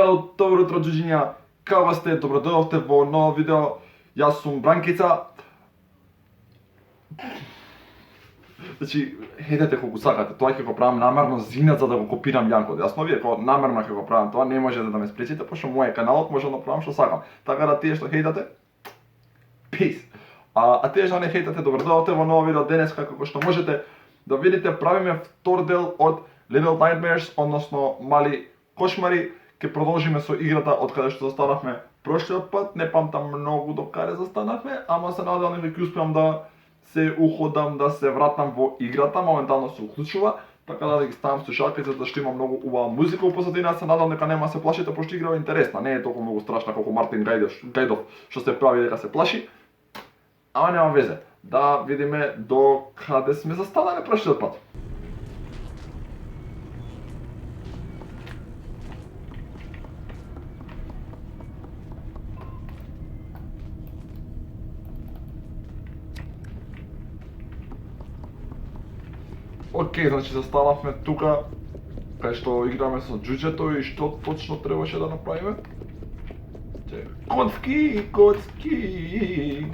Чао, добро утро, джуджиња. Како сте? Добродојавте во ново видео. Јас сум Бранкица. Значи, хедете колку сакате, тоа ќе го правам намерно зинат за да го копирам Јанко. Јасно ви е, кога намерно ќе го правам тоа, не можете да ме спречите, пошто мој каналот може да правам што сакам. Така да тие што хейтате, peace. А тие што не хейтате, добродојавте во ново видео денес, како што можете да видите, правиме втор дел од Little Nightmares, односно Мали кошмари. Ќе продолжиме со играта од каде што застанавме прошлиот пат. Не памтам многу до каде застанавме, ама се надевам дека ќе успеам да се уходам, да се вратам во играта. Моментално се уклучува, така да ги ставам слушалките за што има многу убава музика у позадина. Се надевам дека нема се плашите, пошто играва е интересна. Не е толку многу страшна колку Мартин Гајдов што се прави дека се плаши. Ама нема везе. Да видиме до каде сме застанале прошлиот пат. Океј, значи застанавме тука, кај што играме со џуџето и што точно требаше да направиме? Коцки, коцки,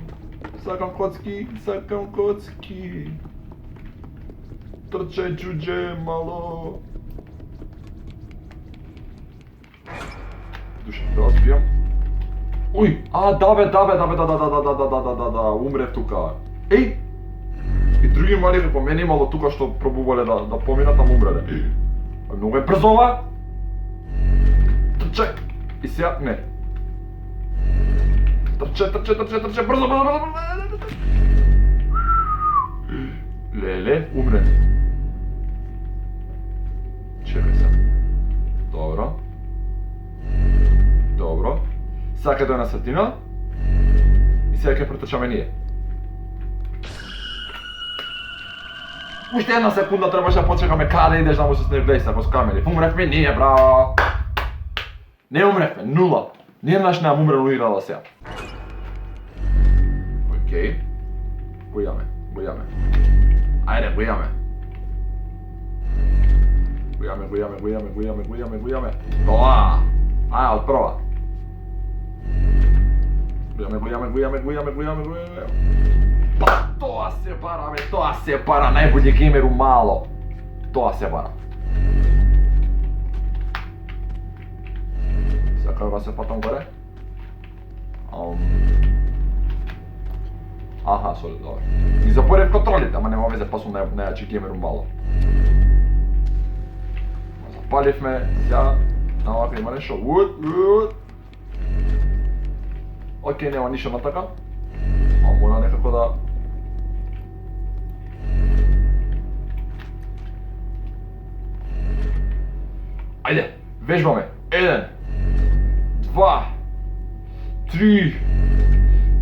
сакам коцки, сакам коцки. Трчај џуџе мало. Душа, да спијам. Уј, да, умрев тука. Еј! И други мали како мене имало тука што пробувале да поминат, ама умреле. Многу е брзо ова. Трчај. И сега не. Трчај, брзо. Леле, умре. Чекај се. Добро. Сега ќе дојде на светлина. И сега ќе претрчаме ние. Уште една секунда требаше да почекаме каде идеш да му се снеждејся во камери. Умревме ние, браво! Не умревме, нула. Ниеднаш не умрел играла сега. Океј. Бојаме. Ајде, бојаме. Тоа! Ајде, од прва. Бојаме. Па тоа се бара, најбољи геймер у мало. Тоа се бара. Сега како се патам горе? Аха, соли, добро. И запорев контролите, ама нема везе, па сум најачи геймер у мало. Запаливме, сега, навака има нешто. Океј, нема ништо на така. Мора некако да... Ајде, вежбаме. 1, 2, 3,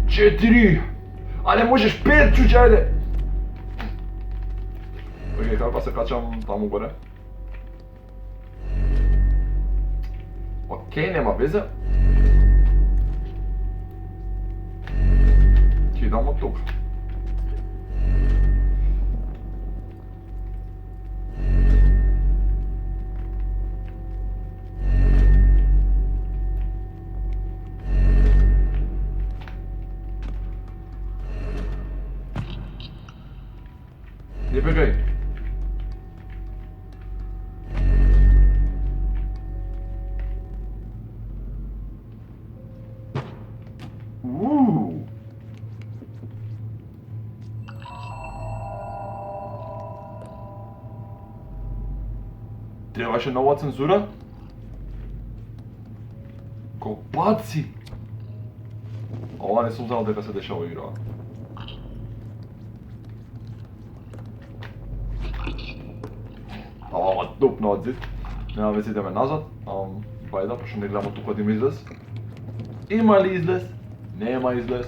4. Ајде, можеш 5, чуќе, ајде. Океј, како се качам таму горе? Океј, нема везе. Ќе идам од тука. Не бегај. Требаше нова цензура? Копаци! Ова не сум знал дека се дешава играва. Ама тупна од зид. Нема веќе идеме назад. Бајда, пошто не гледам од тука да има излез. Има ли излез? Нема излез.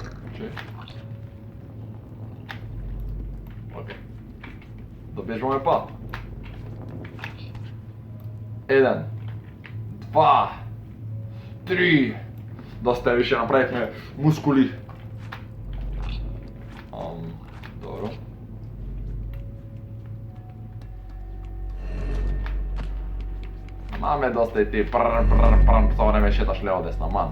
Океј. Добежуваме па. 1, 2, 3. Доста е више, направихме мускули. Добро. Mame dosta i ti svo vreme šetaš levo desno, man.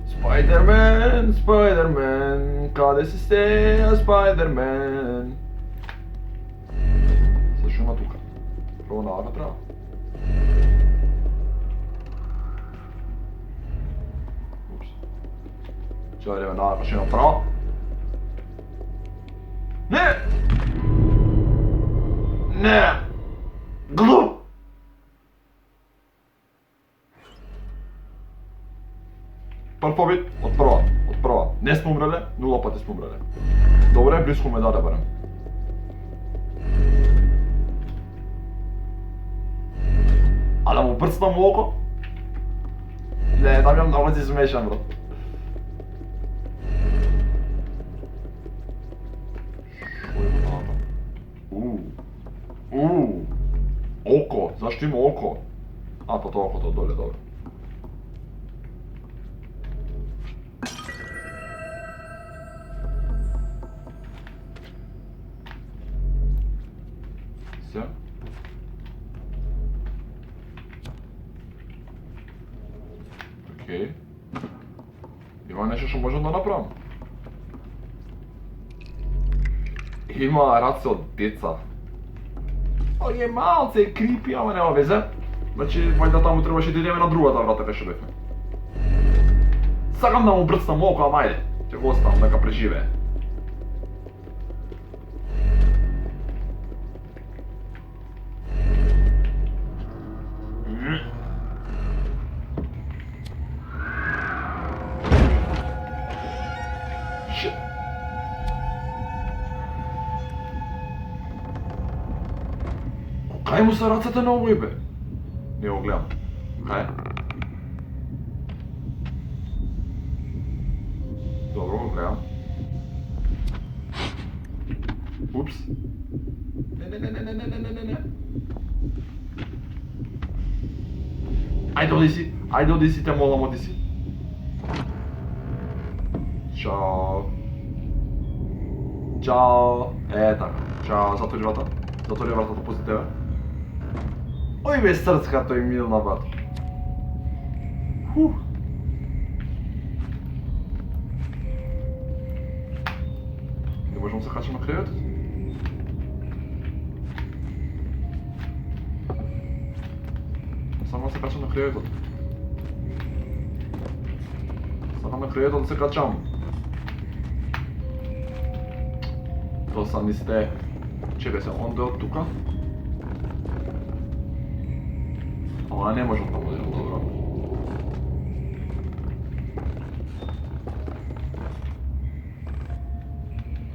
Spider-Man, Spider-Man, kade si steja Spider-Man? Sad ću ima tuka. Prvo na ovaka prava. Ups. Cijelo vrijeme na ovaka šima pravo. Ne! Ne! Glup! Prvi pobjed, od prva. Ne smo umreli, 0 pati smo umreli. Dobro je, blisko me dade barem. A da mu prcnem u oko? Ne, da mi vam nalazi smešan, bro. Oko, zašto ima oko? A, pa to oko, to dolje, dobro. Sve? Okej. Ima nešto što možemo da napravimo. Ima race od djeca. Ali je malce creepy, ali nema veze. Znači, valjda tamo trebaš i da ideme na druga ta vrata više rekne. Sagam da mu brcnem oko, ali ajde. Če go ostavim da ga prežive. Shit. Kaj mu sa racate na ovo jebe? Nije ovo gledam. Kaj? Dobro, ovo gledam. Ups. Ne. Ajde odi si, te molam, odi si. Ćao. Tako. Ćao, zatvori vrata. Zatvori vrata to pusti tebe. Oj be srcka, to je milna brata. Ne možemo se kačati na krevet? Samo se kačam na krevetu. Samo na krevetu da se kačam. To sam niste... Čekaj se, onda od tuka? Ona ne možemo tamo djel, dobro.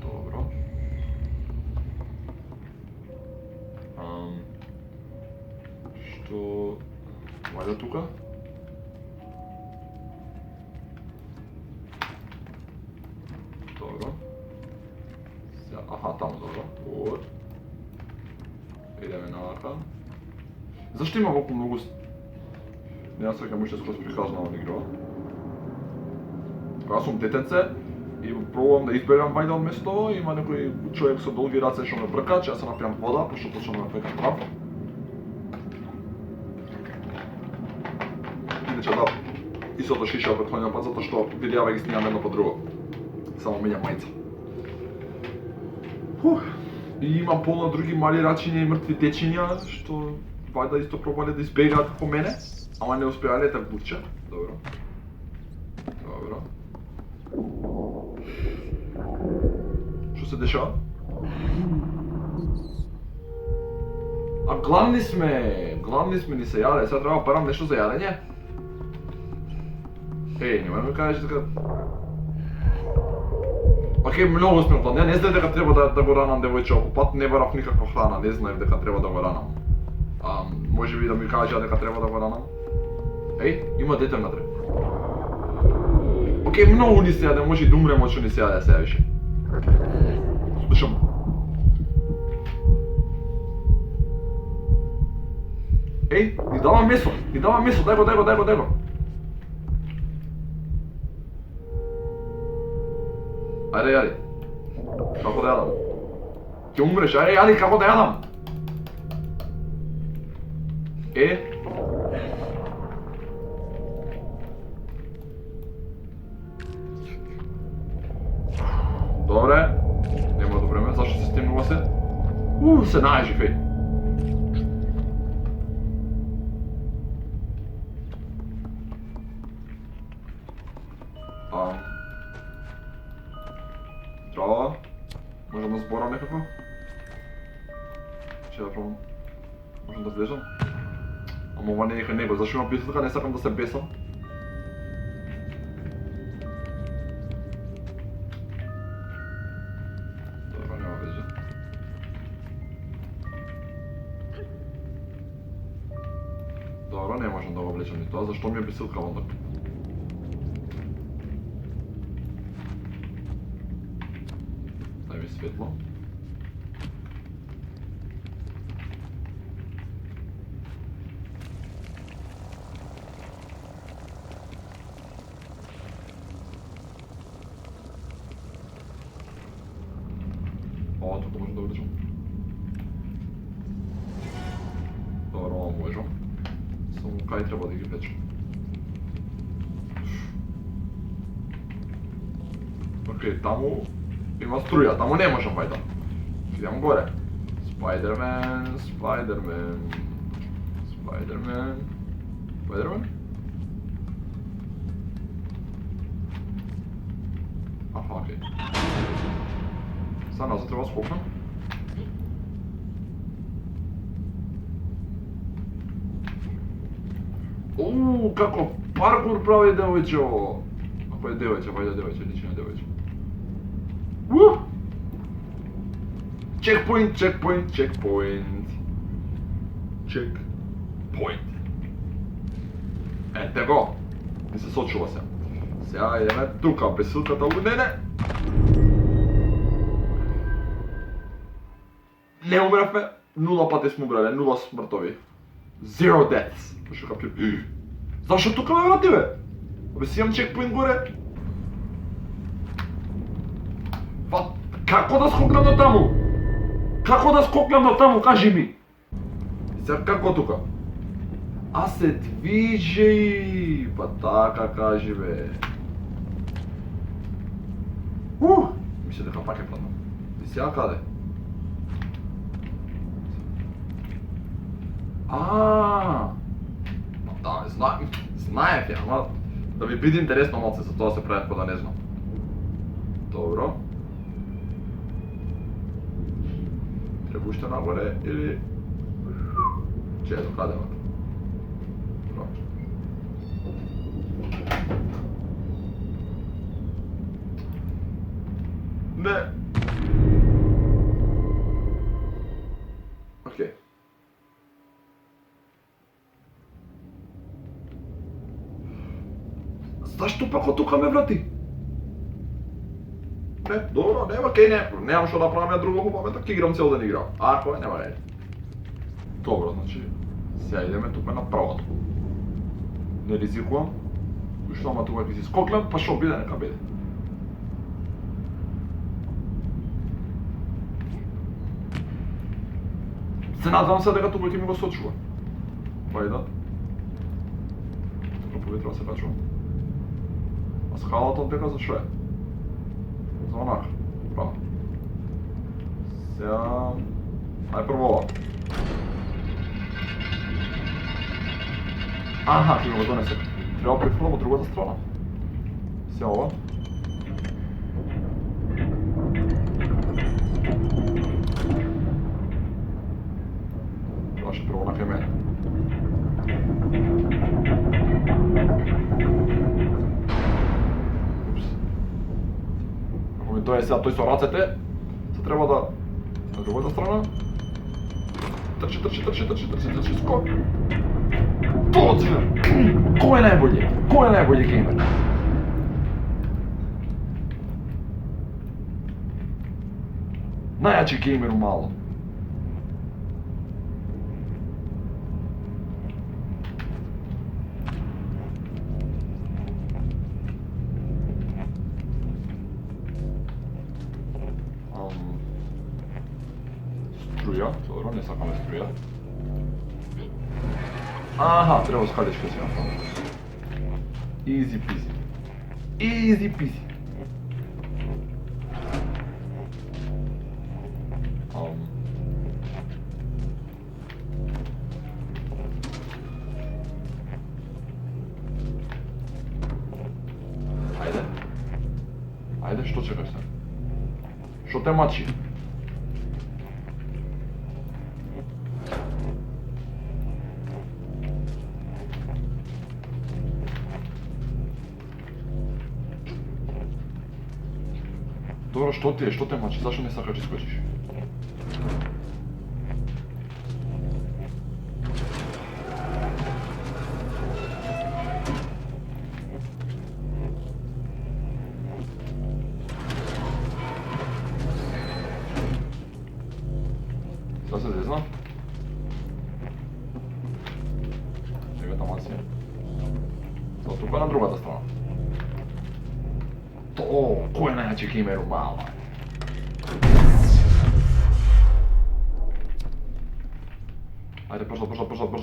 Dobro. Što... Valjda tuka? Dobro. Aha, tamo, dobro. Od. Ideme naka. Zašto ima ovako mnogo... Ne znam kako možete skroz prikazati na ovom igru. Ja sam detence i probam da izberem valjda od mjesto, ima nekoj čovjek sa dolgi race što me brkače, ja sam napijam voda, pošto počnem na pekam traf. Inače da, isto to šiša opet hlanjam pa zato što vidjava ih snijam jedno po drugo. Samo menjam majica. I imam puno drugi mali račinja i mrtvi tečinja, što valjda isto probali da izbjegat po mene, ама не успявали так бурча. Dobro. Što se dešava? A gladni sme ni se jade, sad treba param nešto za jadenje? Ej, nemoj mi kažeš da kad... Окей, много сме гладни, не знаех дека треба да го ранам девојче околу пат, не барав никаква храна, не знаев дека треба да го ранам. Може би да ми кажа дека треба да го ранам. Еј, има дете внатре. Окей, многу ни се јаде, може и да умрем од што ни се јаде сега више. Слушам. Еј, ни дава месо, дај го. Ајде, како да јадам? Ќе умреш, ајде, како да јадам? Добре. Нема да време, зашто се стемнува се? Се најжив, Здраво. Можам да зборам некако? Че да пробам. Можам да влезам? Ама ова не е него, зашто имам бисилка, не сакам да се бесам. Добро, нема веќе. Добро, не можам да го влечам ни тоа, зашто ми е бисилка онда? Дај ми светло. Ова тука можам да влечам. Добро, ова можам. Само кај треба да ги влечам. Окей, таму има струја, таму не можам вајда. Идем горе. Спайдермен, Спайдермен, Спайдермен, Спайдермен? Аха, окей. Сега назад треба да скокнам. Како паркур прави девојче ово. Ако е девојче, вајде девојче, личи на девојче. Checkpoint, checkpoint, checkpoint. Checkpoint. Ете го. Не се сочува се. Сега идеме тука, бесилката удене. Не умревме, 0 пати сме умрели, 0 смртови. Zero deaths. Пошто капчу. Зашо тука ме врати бе? Абе си имам чекпоинт горе. Како да скокнам на таму? Како да скокнам на таму, кажи ми? Сега како тука? А се движи. Па така кажи бе. Мисля дека пак е паднал. И сега каде? Да, знаев ја, ама да ви биде интересно малце, за тоа се правев кога да не знам. Добро. Треба уште нагоре или... Чето, каде ме? Добро. Не. Окей. Зашто пак од тука ме врати? Не, добро, нема кај не, немам што да правам ја друго хубаво, така играм цел ден игра. Ако е, нема реди. Добро, значи, сега идеме тука на правото. Не ризикувам. Ушто ама тука ќе си скоклам, па шо биде, нека биде. Се надвам се дека тука ќе ми го сочува. Вајда. Тука поветрува се качува. А скалата од дека за шо е? За онака. Право. Сега... Ај прво ова. Аха, ќе го донесе. Треба префрлам од другата страна. Сега ова. Трябваше прво на кај мене. Тоа е сега тој со рацете, се треба да на другата страна. Трчи, скок. Точно! Кој е најбољи? Кој е најбољи геймер? Најјачи геймер у мало. Струја, добро, не сакаме струја. Aha, treba skadeš kad si na fonu. Easy peasy. Easy peasy. Ajde. Ajde, što čekaš sad? Što te mači? Dobro, što ti je? Što te mači? Zašto ne sakač iskočiš? Šta se zezna? Čega tamo si je? Sada tu pa na drugata strana. To, ko je najjači kimer u mala? Ajde, brzo,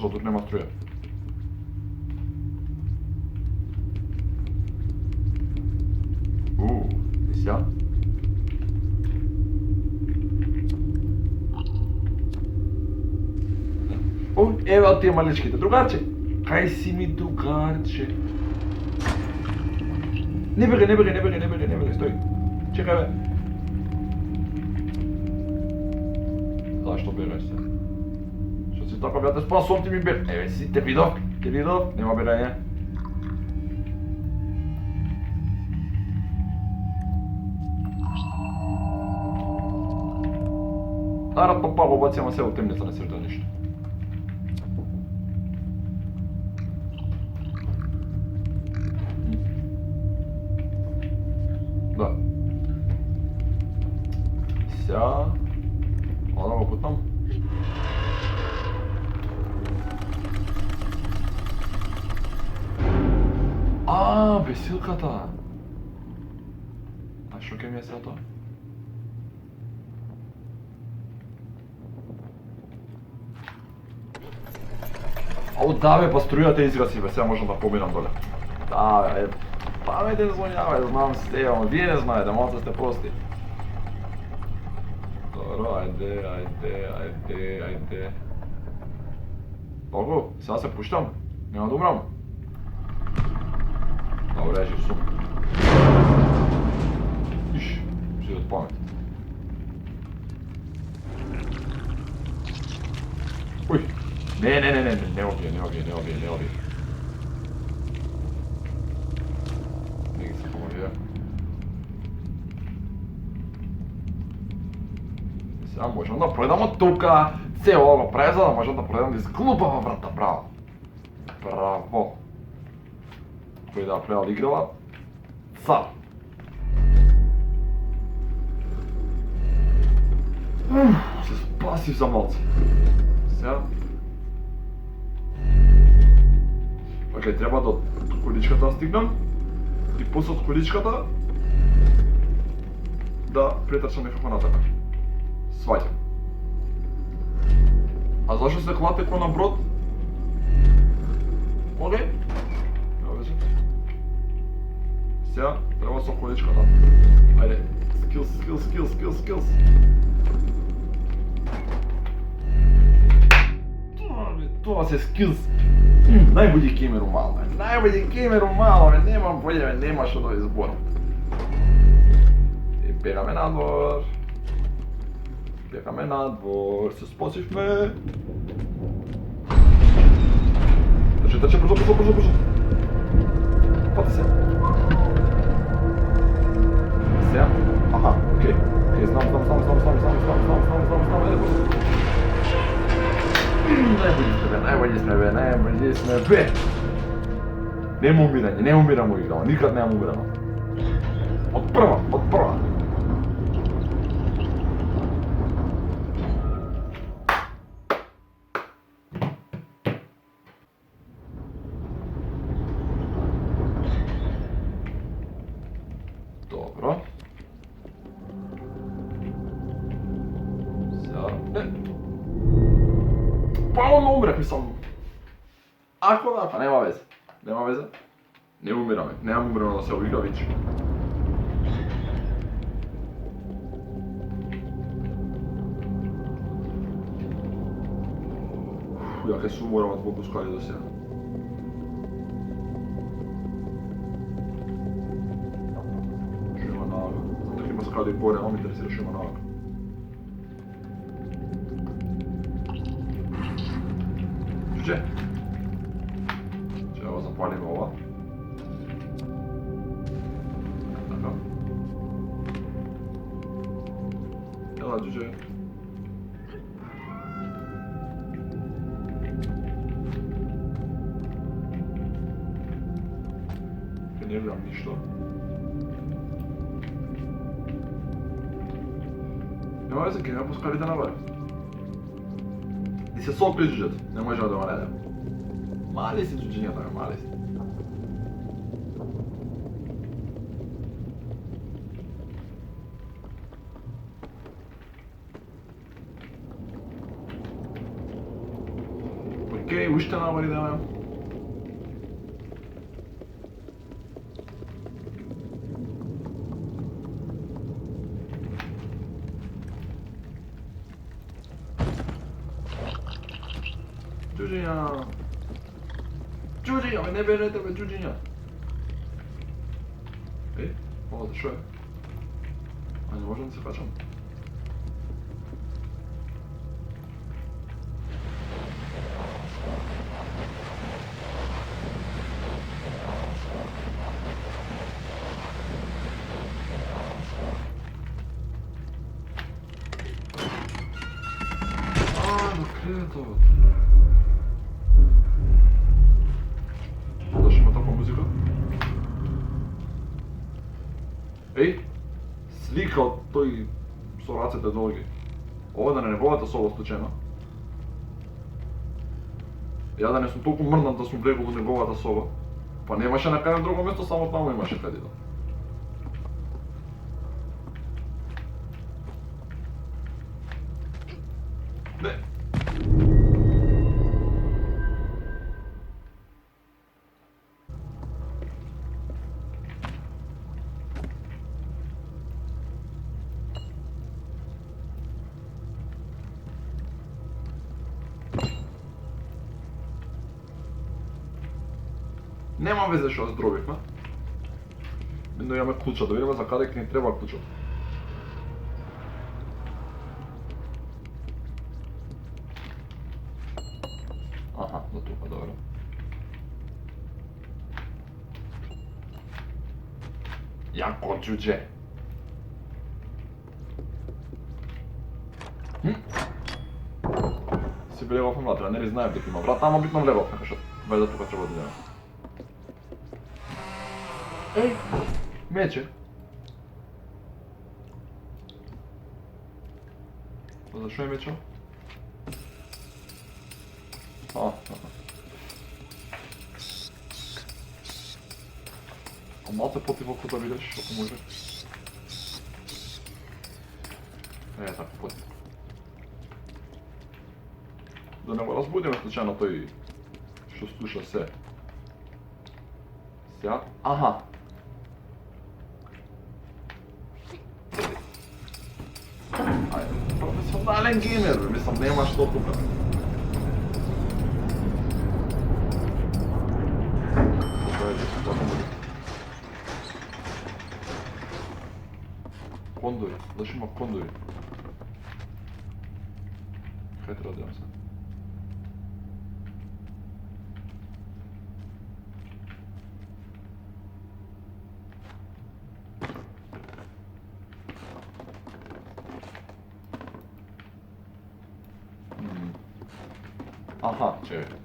tu nema struje. Nisi ja? Evo ti je maličkite, drugarče. Kaj si mi drugarče? Ne bježi, stoj. Čekaj me. Zašto bježaš se? Što si tako bjate spasom ti mi bježi? Evo si, te vidio? Nema bježanja. Naravno pa ubacimo se u temnica, ne sreda ništa. Da. Сега... Ладно го путам. Бесилката! А шо ке ми е сега тоа? Ау да бе, па струјата изгаси бе, сега можам да побирам доле. Да бе, паметен звонјавај, знам се, ама вие не знаете, малце сте прости. Добро, ајде. Толку, сега се пуштам, нема да умрам. Добре, жив сум. Иш, си од памет. Уј, не обие. Сега можам да пројдам од тука, цело ово преза, да можам да пројдам да изглупава врата, браво. Браво. Кој да предал играла? Цар. Се спасив за малце. Сега... Океј, треба до количката да стигнам и после од количката да претрчам некако натака. Сваќам. А зашо се хвате ко на брод? Океј. Нема веќе. Сега треба со количката. Ајде. Skills. Тоа се skills. Најбољи геймер у мало, нема болje, нема што да изборам. И бегаме надвор, се спасивме. Трче, брзо. Пати се. Сега? Аха, окей, знам, Најбољи сме бе. Нема умирање, у играма, никад нема умирано. Од прва. Добро. Сега... Пално умрах, мислам. Ako da, pa nema veze. Nema veze. Ne umirame, nemam umreno da se ovu igra vići. Jake su moramo zbog uskali do sjena. Šima naga. Zato ima skali i gore, a on mi interesira šima naga. Čuče? Evo zapalimo ova. Tako. Jela, čuče. Ne gledam ništa. Nema veze, kaj nema poskalite na vrh. Ti se sok priđuđet, ne možemo da vam redem. Mali si čuđenja toga, mali si. Okej, ušte navor idemo. Čuđenja. Čuđenja, ne berete me čuđenja. Ej, ovo da što je? A ne možem se kačam. Do kreatovac. Daš ima takva muzika? Ej, slika od toj soracete dolgi. Ovo da ne negovata s ovo slučajno. Ja da ne sam toliko mrnat da sam bregao da negovata s ovo. Pa nemaše na kajem drugo mjesto, samo tamo imaše kadida. Ne. Nema veze što zdrovihме. Midno imаме клуча, да видиме за каде ни треба клуча. Аха, до тука, добро. Јако џуџе. Си влегов внатре, нели знаев дека има врат, ама битно влегов, така што вајде тука треба да идеме. Ej, miecze. To zacząłem mieczo? O, aha. O matę po tym oku to widać, to pomoże. Tak, po tym. Да не го разбудиме случайно тој што слуша се. Сега, аха. Професионален геймер, мислам, нема што тука. Кондори, зашто има кондори? Кај треба да идам се? Аха, чекай.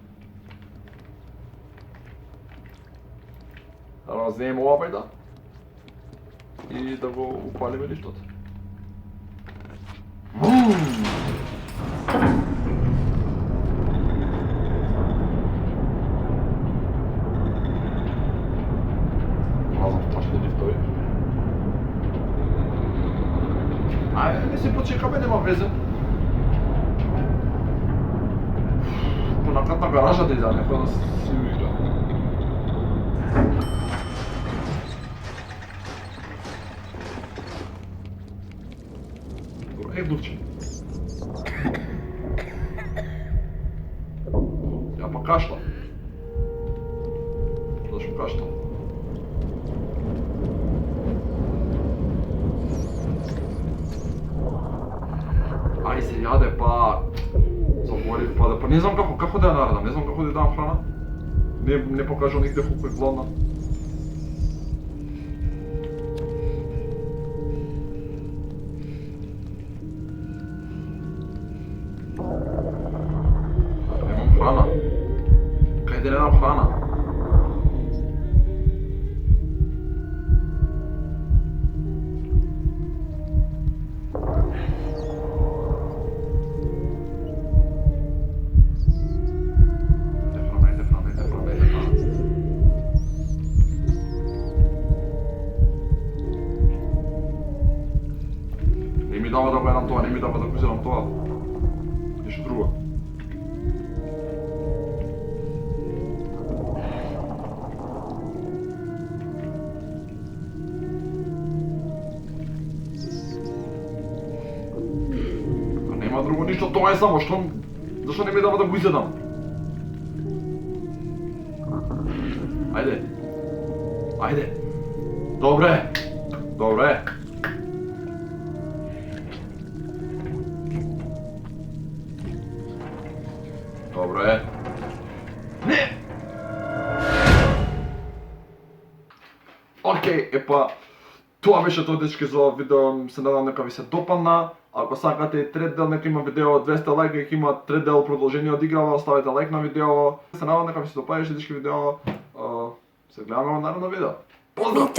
Да вземем ова бајда и да го упалиме лиштот. Влазам в ташни лифтови. Ајде, не се почекаме, нема везе. на гаражата иза, некој да си игра. Добре, глупче. Ја па кашла. Зашо кашла? Ај се јаде па... Заборив па да... Па не знам како да ја наредам, не знам како да ја дам храна. Не покажал нигде колку е гладна. Немам храна. Кајде не дам храна? Не ми дава да го едам тоа, не ми дава да го изедам тоа. Ништо друго. А нема друго ништо, тоа е само што... Зашто не ми дава да го изедам? Ајде. Ајде. Добре. Добре. Добре. Не! Океј, епа, тоа беше тоа дечки за ова видео, се надам дека ви се допадна. Ако сакате и трет дел, нека има видео 200 лајка, дека има трет дел продолжение од играва, оставете лајк на видео. Се надам дека ви се допадеше дечки видео. Се гледаме во наредно видео. Поздрав!